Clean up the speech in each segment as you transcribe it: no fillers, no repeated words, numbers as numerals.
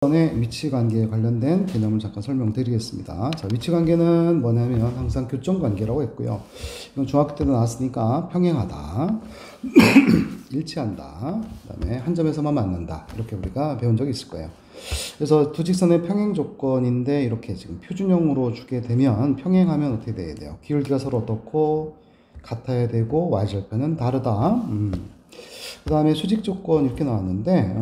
전에 위치관계에 관련된 개념을 잠깐 설명드리겠습니다. 자, 위치관계는 뭐냐면 항상 교점관계라고 했고요. 이건 중학교 때도 나왔으니까 평행하다, 일치한다, 그 다음에 한 점에서만 만난다, 이렇게 우리가 배운 적이 있을 거예요. 그래서 두 직선의 평행 조건인데 이렇게 지금 표준형으로 주게 되면 평행하면 어떻게 돼야 돼요? 기울기가 서로 어떻고 같아야 되고 y절편은 다르다. 그 다음에 수직 조건 이렇게 나왔는데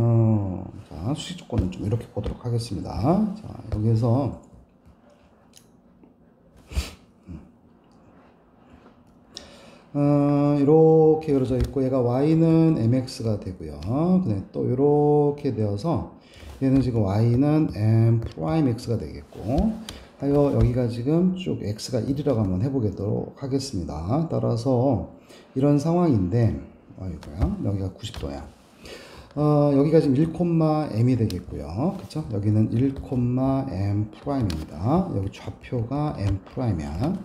자, 수직 조건은 좀 이렇게 보도록 하겠습니다. 자, 여기에서 이렇게 그려져 있고 얘가 y는 mx가 되고요. 그다음에 또 이렇게 되어서 얘는 지금 y는 m 프라임 x가 되겠고, 하여 여기가 지금 쭉 x가 1이라고 한번 해보도록 하겠습니다. 따라서 이런 상황인데, 아이고야, 여기가 90도야. 여기가 지금 1,m이 되겠고요. 그쵸? 여기는 1,m 프라임입니다. 여기 좌표가 m 프라임이야.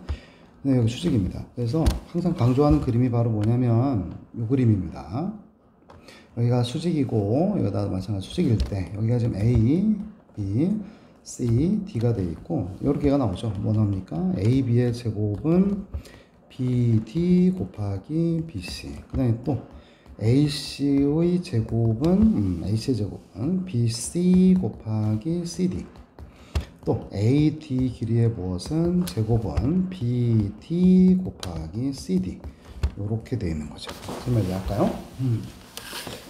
네, 여기 수직입니다. 그래서 항상 강조하는 그림이 바로 뭐냐면 이 그림입니다. 여기가 수직이고 여기다 마찬가지 수직일 때 여기가 지금 A, B, C, D가 되어 있고 이렇게가 나오죠. 뭐 나옵니까? A, B의 제곱은 BD 곱하기 BC. 그 다음에 또 AC의 제곱은 AC의 제곱은 BC 곱하기 CD. 또 AD 길이의 무엇은 제곱은 BD 곱하기 CD. 이렇게 되어 있는 거죠. 무슨 말인지 알까요?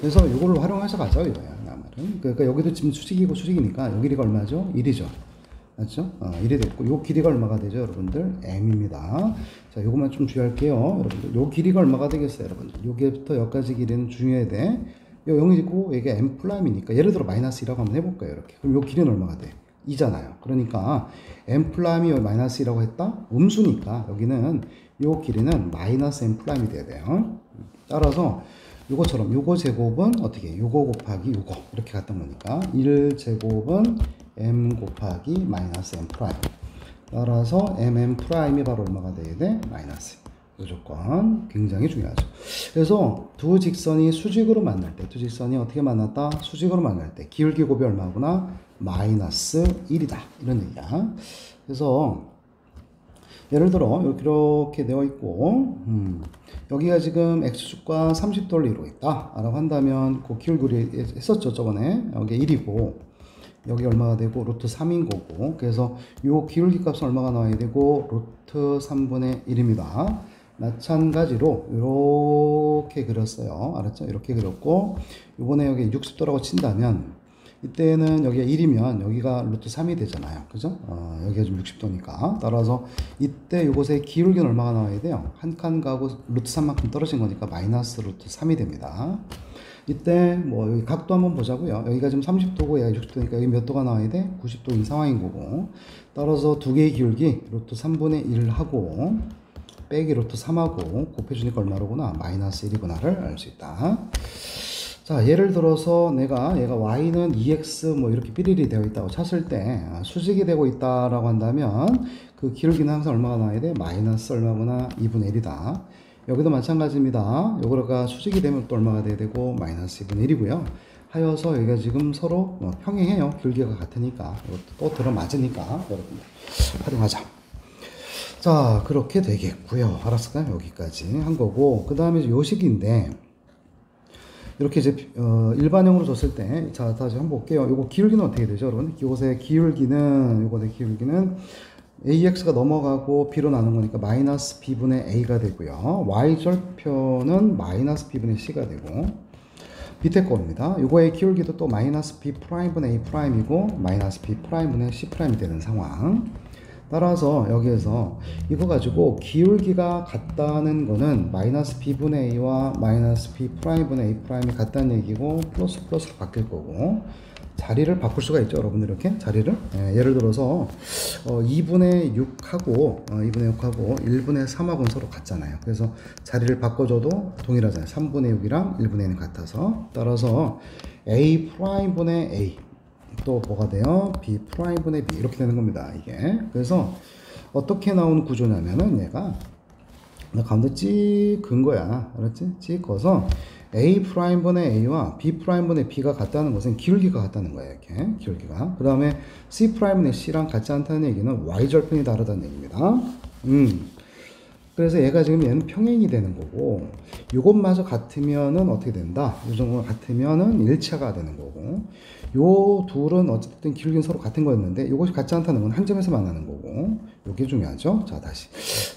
그래서 이걸로 활용해서 가죠, 이거야, 말은. 그러니까 여기도 지금 수직이고 수직이니까 요 길이가 얼마죠? 1이죠. 맞죠? 1이 됐고, 요 길이가 얼마가 되죠, 여러분들? m입니다. 자, 요것만 좀 주의할게요, 여러분들. 요 길이가 얼마가 되겠어요, 여러분들? 요게부터 여기까지 길이는 중요해야 돼. 요 0이고, 이게 m 플라임이니까, 예를 들어 마이너스 2라고 한번 해볼까요, 이렇게? 그럼 요 길이는 얼마가 돼? 2잖아요. 그러니까 m 플라임이 마이너스 2라고 했다? 음수니까 여기는 요 길이는 마이너스 m 플라임이 돼야 돼요. 따라서 요거처럼 요거 제곱은 어떻게 요거 곱하기 요거 이렇게 갔던 거니까 1제곱은 m 곱하기 마이너스 m 프라임. 따라서 mm 프라임이 바로 얼마가 돼야 돼? 마이너스. 이 조건 굉장히 중요하죠. 그래서 두 직선이 수직으로 만날 때, 두 직선이 어떻게 만났다? 수직으로 만날 때 기울기 곱이 얼마구나? 마이너스 1이다. 이런 얘기야. 그래서 예를 들어 이렇게 되어 있고 여기가 지금 x축과 30도를 이루고 있다 라고 한다면 그 기울기 했었죠, 저번에. 여기 1이고 여기 얼마가 되고 루트 3인 거고, 그래서 요 기울기 값은 얼마가 나와야 되고 루트 3분의 1입니다. 마찬가지로 이렇게 그렸어요. 알았죠? 이렇게 그렸고, 이번에 여기 60도라고 친다면 이때는 여기가 1이면 여기가 루트 3이 되잖아요. 그죠? 여기가 좀 60도니까. 따라서 이때 이곳의 기울기는 얼마가 나와야 돼요? 한 칸 가고 루트 3만큼 떨어진 거니까 마이너스 루트 3이 됩니다. 이때 뭐 여기 각도 한번 보자고요. 여기가 지금 30도고 얘가 60도니까 여기 몇 도가 나와야 돼? 90도인 상황인 거고. 따라서 두 개의 기울기 루트 3분의 1을 하고 빼기 루트 3하고 곱해주니까 얼마로구나? 마이너스 1이구나를 알 수 있다. 자, 예를 들어서 얘가 y는 2x 뭐 이렇게 삐리리 되어 있다고 쳤을 때 수직이 되고 있다라고 한다면 그 기울기는 항상 얼마가 나와야 돼? 마이너스 얼마구나? 2분의 1이다. 여기도 마찬가지입니다. 요거가 수직이 되면 또 얼마가 돼야 되고 마이너스 2분의 1이고요. 하여서 여기가 지금 서로 평행해요. 기울기가 같으니까. 이것도 또 들어맞으니까 여러분들 활용하자. 자, 그렇게 되겠고요. 알았을까요? 여기까지 한 거고, 그 다음에 요식인데 이렇게 이제 일반형으로 줬을 때, 자, 다시 한번 볼게요. 요거 기울기는 어떻게 되죠, 여러분? 요것의 기울기는 AX가 넘어가고 B로 나눈 거니까 마이너스 B분의 A가 되고요. Y절편은 마이너스 B분의 C가 되고, 밑에 겁니다. 요거의 기울기도 또 마이너스 B 프라임분의 A 프라임이고, 마이너스 B 프라임분의 C 프라임이 되는 상황. 따라서 여기에서 이거 가지고 기울기가 같다는 거는 마이너스 B분의 A와 마이너스 B 프라임분의 A 프라임이 같다는 얘기고, 플러스 플러스로 바뀔 거고, 자리를 바꿀 수가 있죠, 여러분들. 이렇게 자리를 예를 들어서 2분의 6하고 1분의 3하고는 서로 같잖아요. 그래서 자리를 바꿔줘도 동일하잖아요. 3분의 6이랑 1분의 1은 같아서. 따라서 A 프라임분의 A 또 뭐가 돼요? B 프라임분의 B 이렇게 되는 겁니다, 이게. 그래서 어떻게 나오는 구조냐면은 얘가 가운데 찍은 거야, 알았지? 찍어서 A 프라임분의 A와 B 프라임분의 B가 같다는 것은 기울기가 같다는 거예요. 이렇게 기울기가. 그 다음에 C 프라임분의 C랑 같지 않다는 얘기는 Y 절편이 다르다는 얘기입니다. 그래서 얘가 지금 얘는 평행이 되는 거고, 요것마저 같으면은 어떻게 된다? 요 정도가 같으면은 일치가 되는 거고, 요 둘은 어쨌든 기울기는 서로 같은 거였는데, 요것이 같지 않다는 건 한 점에서 만나는 거고, 요게 중요하죠. 자, 다시.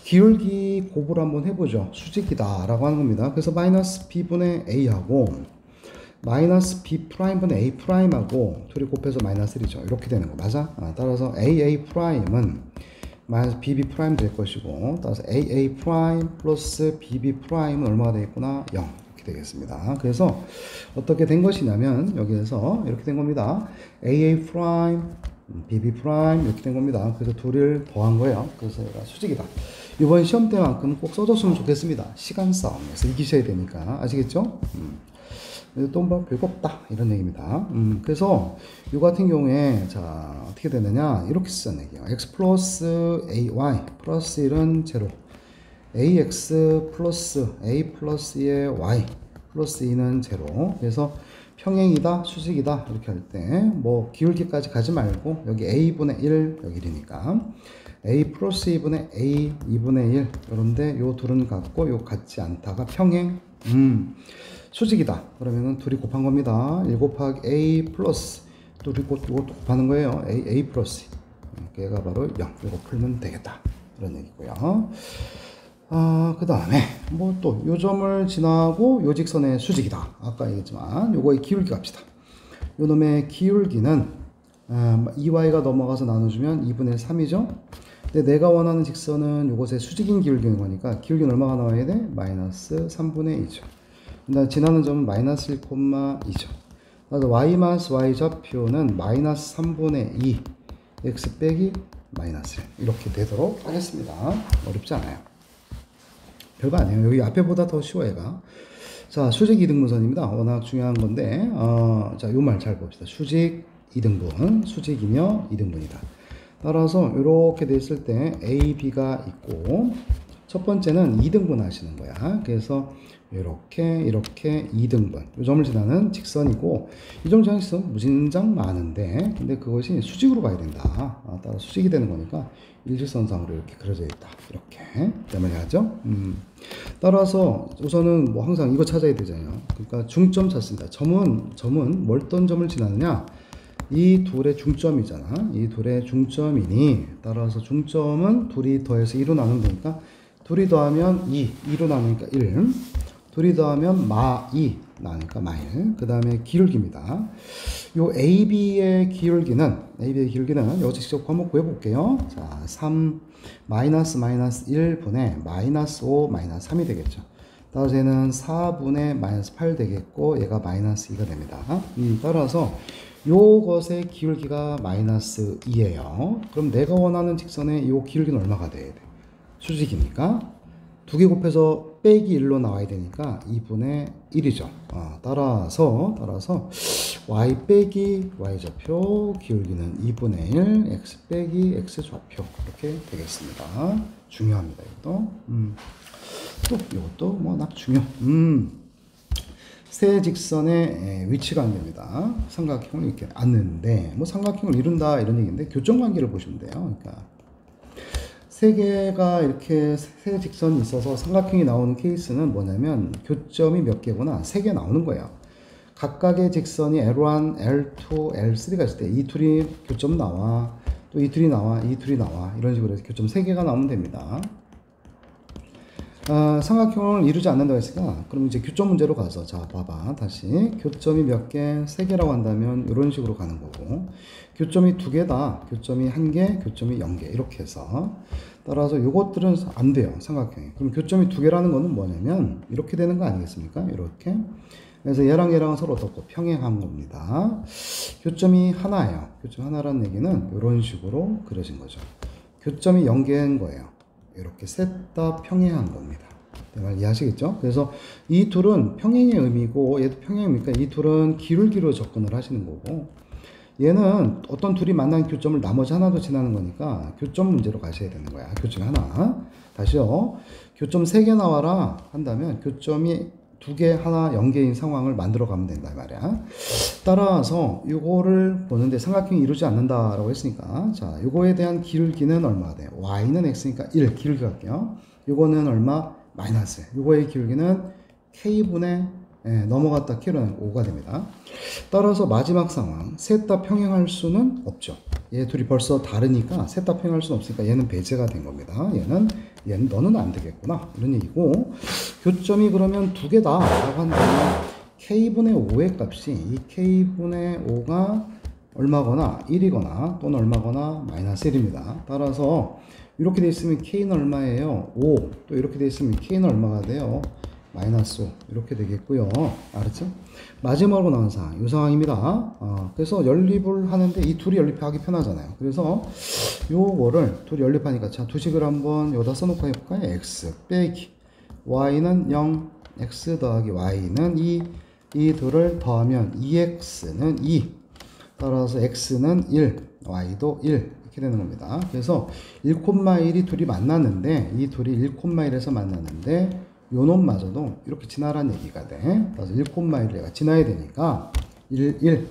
기울기 곱을 한번 해보죠. 수직이다 라고 하는 겁니다. 그래서 마이너스 B분의 A하고, 마이너스 B 프라임분의 A 프라임하고, 둘이 곱해서 마이너스 1이죠. 이렇게 되는 거 맞아? 따라서 AA 프라임은 마이너스 BB 프라임 될 것이고, 따라서 AA 프라임 플러스 BB 프라임은 얼마가 되겠구나? 0 이렇게 되겠습니다. 그래서 어떻게 된 것이냐면 여기에서 이렇게 된 겁니다. AA 프라임 BB 프라임 이렇게 된 겁니다. 그래서 둘을 더한 거예요. 그래서 얘가 수직이다. 이번 시험 때만큼 꼭 써줬으면 좋겠습니다. 시간 싸움에서 이기셔야 되니까 아시겠죠? 또 뭐 별거 없다 이런 얘기입니다. 그래서 이 같은 경우에 자 어떻게 되느냐 이렇게 쓰는 얘기예요. x 플러스 ay 플러스 1은 제로, ax 플러스 a 플러스의 y 플러스 2는 제로. 그래서 평행이다 수직이다 이렇게 할 때 뭐 기울기까지 가지 말고 여기 a분의 1 여기 1이니까 a 플러스 2분의 a 2분의 1 이런데 요 둘은 같고 요 같지 않다가 평행 수직이다. 그러면은 둘이 곱한 겁니다. 1 곱하기 a 플러스 둘이 이것도 곱하는 거예요. a 플러스 얘가 바로 0. 이거 풀면 되겠다. 이런 얘기고요. 그 다음에 뭐 또 요 점을 지나고 요 직선의 수직이다. 아까 얘기했지만 요거의 기울기 갑시다. 요 놈의 기울기는 2y가 넘어가서 나눠주면 2분의 3이죠. 근데 내가 원하는 직선은 요것의 수직인 기울기인 거니까 기울기는 얼마가 나와야 돼? 마이너스 3분의 2죠. 지나는 점은 마이너스 1,2죠. 그래서 y 마이너스 y 좌표는 마이너스 3분의 2 x 빼기 마이너스 1 이렇게 되도록 하겠습니다. 어렵지 않아요. 별거 아니에요. 여기 앞에보다 더 쉬워 얘가. 자, 수직 이등분선입니다. 워낙 중요한 건데 자, 요 말 잘 봅시다. 수직 이등분, 수직이며 이등분이다. 따라서 이렇게 됐을 때 A, B가 있고 첫 번째는 2등분 하시는 거야. 그래서 이렇게 2등분 이 점을 지나는 직선이고 이 점 지나는 직선 무진장 많은데 근데 그것이 수직으로 가야 된다. 따라 수직이 되는 거니까 일직선상으로 이렇게 그려져 있다. 이렇게 때문에 하죠. 따라서 우선은 뭐 항상 이거 찾아야 되잖아요. 그러니까 중점 찾습니다. 점은 어떤 점을 지나느냐? 이 둘의 중점이잖아. 이 둘의 중점이니 따라서 중점은 둘이 더해서 2로 나누면 되니까 둘이 더하면 2, 2로 나누니까 1, 둘이 더하면 마2 나누니까 마1. 그 다음에 기울기입니다. 요 AB의 기울기는 여기서 직접 한번 구해볼게요. 자, 3 마이너스 1분의 마이너스 5 마이너스 3이 되겠죠. 따라서 얘는 4분의 마이너스 8 되겠고 얘가 마이너스 2가 됩니다. 따라서 요것의 기울기가 마이너스 2예요. 그럼 내가 원하는 직선의 요 기울기는 얼마가 돼야 돼? 수직이니까 두 개 곱해서 빼기 1로 나와야 되니까 2분의 1이죠. 따라서 y 빼기 y 좌표 기울기는 2분의 1 x 빼기 x 좌표 이렇게 되겠습니다. 중요합니다. 이것도 또 이것도 뭐 낙 중요. 세 직선의 위치 관계입니다. 삼각형을 이렇게 앉는데 뭐 삼각형을 이룬다 이런 얘기인데 교점 관계를 보시면 돼요. 그러니까 세 개가 이렇게 세 직선이 있어서 삼각형이 나오는 케이스는 뭐냐면 교점이 몇 개구나 세 개 나오는 거예요. 각각의 직선이 L1, L2, L3가 있을 때 이 둘이 교점 나와 또 이 둘이 나와 이 둘이 나와 이런 식으로 해서 교점 세 개가 나오면 됩니다. 삼각형을 이루지 않는다고 했으니까 그럼 이제 교점 문제로 가서 자 봐봐 다시 교점이 몇 개? 세 개라고 한다면 이런 식으로 가는 거고 교점이 두 개다 교점이 한 개 교점이 0개 이렇게 해서 따라서 요것들은 안 돼요 삼각형이. 그럼 교점이 두 개라는 거는 뭐냐면 이렇게 되는 거 아니겠습니까? 이렇게. 그래서 얘랑은 서로 어떻고 평행한 겁니다. 교점이 하나예요. 교점 하나라는 얘기는 이런 식으로 그려진 거죠. 교점이 0개인 거예요. 이렇게 셋 다 평행한 겁니다. 내 말 이해하시겠죠? 그래서 이 둘은 평행의 의미고 얘도 평행이니까 이 둘은 기울기로 접근을 하시는 거고 얘는 어떤 둘이 만난 교점을 나머지 하나도 지나는 거니까 교점 문제로 가셔야 되는 거야. 교점이 하나. 다시요. 교점 3개 나와라 한다면 교점이 두 개 하나 연계인 상황을 만들어 가면 된다 이 말이야. 따라서 이거를 보는데 삼각형이 이루지 않는다라고 했으니까 자 요거에 대한 길기는 얼마가 돼? y는 x니까 1 길게 갈게요. 요거는 얼마? 마이너스. 요거의 길기는 k분의 넘어갔다 k로는 5가 됩니다. 따라서 마지막 상황 셋 다 평행할 수는 없죠. 얘 둘이 벌써 다르니까 셋 다 평행할 수는 없으니까 얘는 배제가 된 겁니다. 얘는 너는 안 되겠구나 이런 얘기고 교점이 그러면 두 개다 라고 한다면 k분의 5의 값이 이 k분의 5가 얼마거나 1이거나 또는 얼마거나 마이너스 1입니다. 따라서 이렇게 돼 있으면 k는 얼마예요? 5. 또 이렇게 돼 있으면 k는 얼마가 돼요? 마이너스 5 이렇게 되겠고요. 알았죠? 마지막으로 나온 상황 이 상황입니다. 그래서 연립을 하는데 이 둘이 연립하기 편하잖아요. 그래서 요거를 둘이 연립하니까 자 두식을 한번 여기다 써놓고 해볼까요? x 빼기 y는 0 x 더하기 y는 2 이 둘을 더하면 2x는 2 따라서 x는 1 y도 1 이렇게 되는 겁니다. 그래서 1,1이 둘이 만났는데 이 둘이 1,1에서 만났는데 요 놈마저도 이렇게 지나라는 얘기가 돼. 그래서 1,1을 얘가 지나야 되니까 1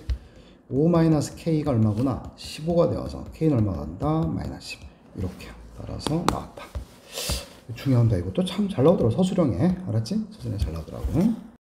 5-k가 얼마구나? 15가 되어서 k는 얼마가 간다? 마이너스 10 이렇게 따라서 나왔다. 중요합니다. 이것도 참 잘 나오더라고 서술형에. 알았지? 서술형에 잘 나오더라고.